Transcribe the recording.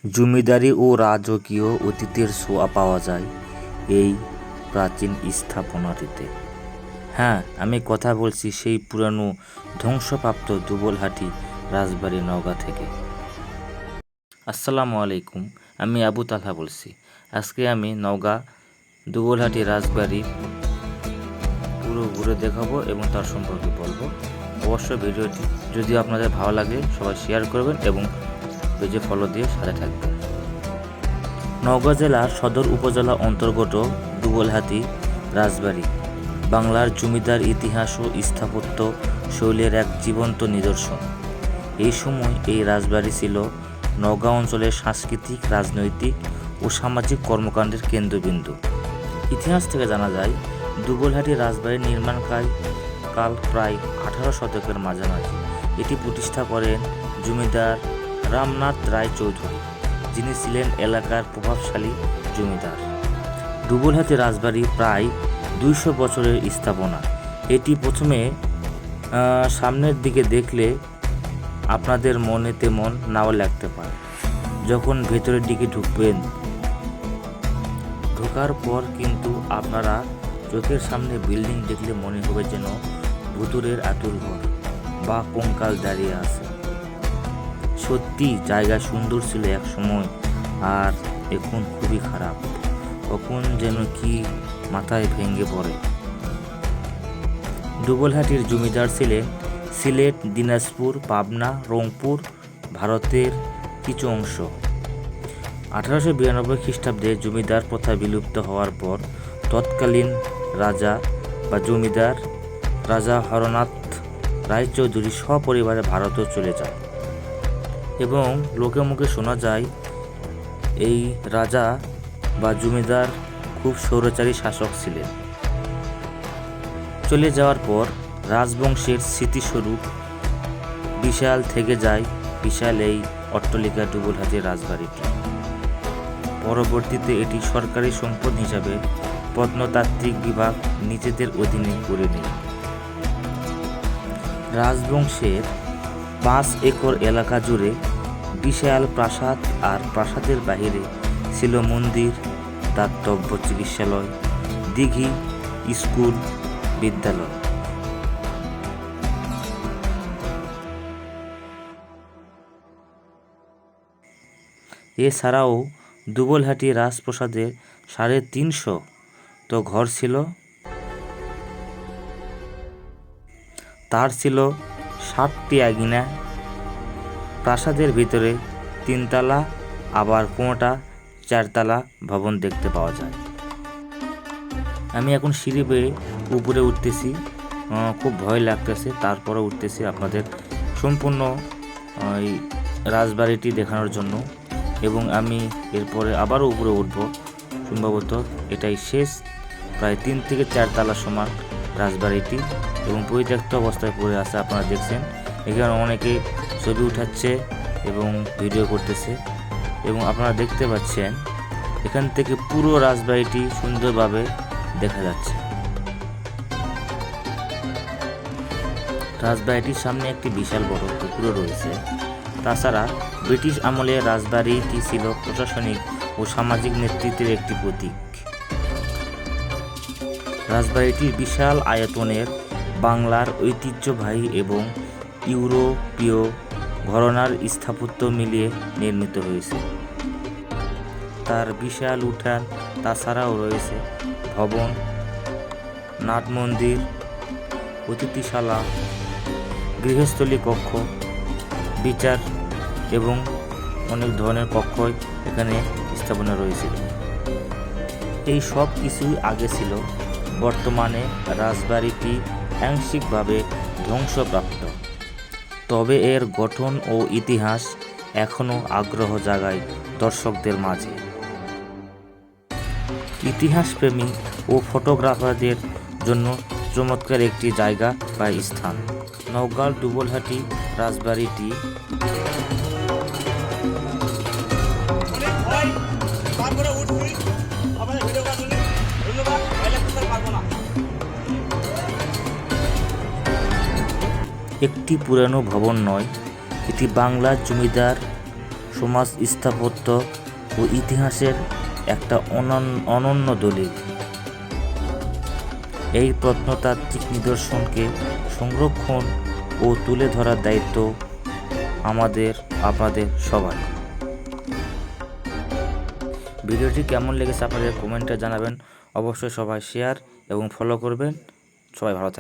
জমিদারি ও রাজকীয় অতীতের ছোঁয়া পাওয়া যায় এই প্রাচীন স্থাপনাটিতে। হ্যাঁ, আমি কথা বলছি সেই পুরানো ধ্বংসপ্রাপ্ত দুবলহাটি রাজবাড়ি নওগাঁ থেকে। আসসালামু আলাইকুম, আমি আবু তালহা বলছি। আজকে আমি নওগাঁ দুবলহাটি রাজবাড়ি পুরো ঘুরে দেখাবো এবং তার সম্পর্কে বলবো। অবশ্যই ভিডিওটি যদি আপনাদের ভালো লাগে সবাই শেয়ার করবেন এবং পেজে ফলো দিয়ে সাথে থাকবেন। নওগাঁ জেলার সদর উপজেলা অন্তর্গত দুবলহাটি রাজবাড়ি বাংলার জমিদার ইতিহাস ও স্থাপত্য শৈলীর এক জীবন্ত নিদর্শন। এই সময় এই রাজবাড়ি ছিল নওগাঁ অঞ্চলের সাংস্কৃতিক, রাজনৈতিক ও সামাজিক কর্মকাণ্ডের কেন্দ্রবিন্দু। ইতিহাস থেকে জানা যায়, দুবলহাটি রাজবাড়ির নির্মাণকাল প্রায় 18 শতকের মাঝামাঝি। এটি প্রতিষ্ঠা করেন জমিদার রামনাথ রায় চৌধুরী, যিনি ছিলেন এলাকার প্রভাবশালী জমিদার। দুবলহাটি রাজবাড়ি প্রায় 200 বছরের স্থাপনা। এটি প্রথমে সামনের দিকে দেখলে আপনাদের মনে তেমন নাও লাগতে পারে। যখন ভেতরের দিকে ঢোকার পর কিন্তু আপনারা চোখের সামনে বিল্ডিং দেখলে মনে হবে যেন ভুতুরের আতুরঘর বা কঙ্কাল দাঁড়িয়ে আছে। সত্যি জায়গা সুন্দর ছিল এক সময়, আর এখন খুবই খারাপ। কখন যেন কি মাথায় ভেঙে পড়ে। দুবলহাটির জমিদার ছিলেন সিলেট, দিনাজপুর, পাবনা, রংপুর, ভারতের কিছু অংশ। 1892 খ্রিস্টাব্দে জমিদার প্রথা বিলুপ্ত হওয়ার পর তৎকালীন রাজা বা জমিদার রাজা হরনাথ রায়চৌধুরী সপরিবারে ভারতে চলে যায় এবং লোকে মুখে শোনা যায় এই রাজা বা জমিদার খুব স্বৈরাচারী শাসক ছিলেন। চলে যাওয়ার পর রাজবংশের স্মৃতিস্বরূপ বিশাল থেকে যায় বিশাল এই অট্টালিকা দুবলহাটি রাজবাড়িটি। পরবর্তীতে এটি সরকারি সম্পদ হিসাবে প্রত্নতাত্ত্বিক বিভাগ নিজেদের অধীনে করে নেয়। রাজবংশের 5 একর এলাকা জুড়ে বিশাল প্রাসাদ, আর প্রাসাদের বাহিরে ছিল মন্দির, দাতব্য চিকিৎসালয়, দিঘি, স্কুল, বিদ্যালয়। এছাড়াও দুবলহাটি রাজপ্রাসাদে 350 তো ঘর ছিল। তার ছিল 60টি আঙিনা। প্রাসাদের ভিতরে 3 তলা, আবার কোনোটা 4 তলা ভবন দেখতে পাওয়া যায়। আমি এখন সিঁড়ি বেয়ে উপরে উঠতেছি, খুব ভয় লাগতেছে, তারপরে উঠতেছি আপনাদের সম্পূর্ণ এই রাজবাড়িটি দেখানোর জন্য। এবং আমি এরপরে আবারও উপরে উঠব, সম্ভবত এটাই শেষ। প্রায় 3 থেকে 4 তলা সমান রাজবাড়িটি এবং পরিত্যক্ত অবস্থায় পড়ে আছে। আপনারা দেখছেন এখানে অনেকে ছবি উঠাচ্ছে এবং ভিডিও করতেছে এবং আপনারা দেখতে পাচ্ছেন এখান থেকে পুরো রাজবাড়িটি সুন্দরভাবে দেখা যাচ্ছে। রাজবাড়িটির সামনে একটি বিশাল বড় পুকুরও রয়েছে। তাছাড়া ব্রিটিশ আমলে রাজবাড়িটি ছিল প্রশাসনিক ও সামাজিক নেতৃত্বের একটি প্রতীক। রাজবাড়িটির বিশাল আয়তনের বাংলার ঐতিহ্যবাহী এবং ইউরোপীয় ঘরানার স্থাপত্য মিলিয়ে নির্মিত হয়েছে। তার বিশাল উঠান, তাছাড়াও রয়েছে ভবন, নাট মন্দির, অতিথিশালা, গৃহস্থলী কক্ষ, বিচার এবং অনেক ধরনের কক্ষই এখানে স্থাপনা রয়েছে। এই সব কিছুই আগে ছিল। বর্তমানে রাজবাড়িটি আংশিকভাবে ধ্বংসপ্রাপ্ত, তবে এর গঠন ও ইতিহাস এখনও আগ্রহ জাগায় দর্শকদের মাঝে। ইতিহাসপ্রেমী ও ফটোগ্রাফারদের জন্য চমৎকার একটি জায়গা বা স্থান। নওগাঁর দুবলহাটি রাজবাড়িটি একটি পুরানো ভবন নয়, এটি বাংলার জমিদার সমাজ স্থাপত্য ও ইতিহাসের একটা অনন্য দলিল। এই প্রত্নতাত্ত্বিক নিদর্শনকে সংরক্ষণ ও তুলে ধরার দায়িত্ব আপনাদের সবার। ভিডিওটি কেমন লেগেছে আপনাদের কমেন্টে জানাবেন। অবশ্যই সবাই শেয়ার এবং ফলো করবেন। সবাই ভালো থাকবেন।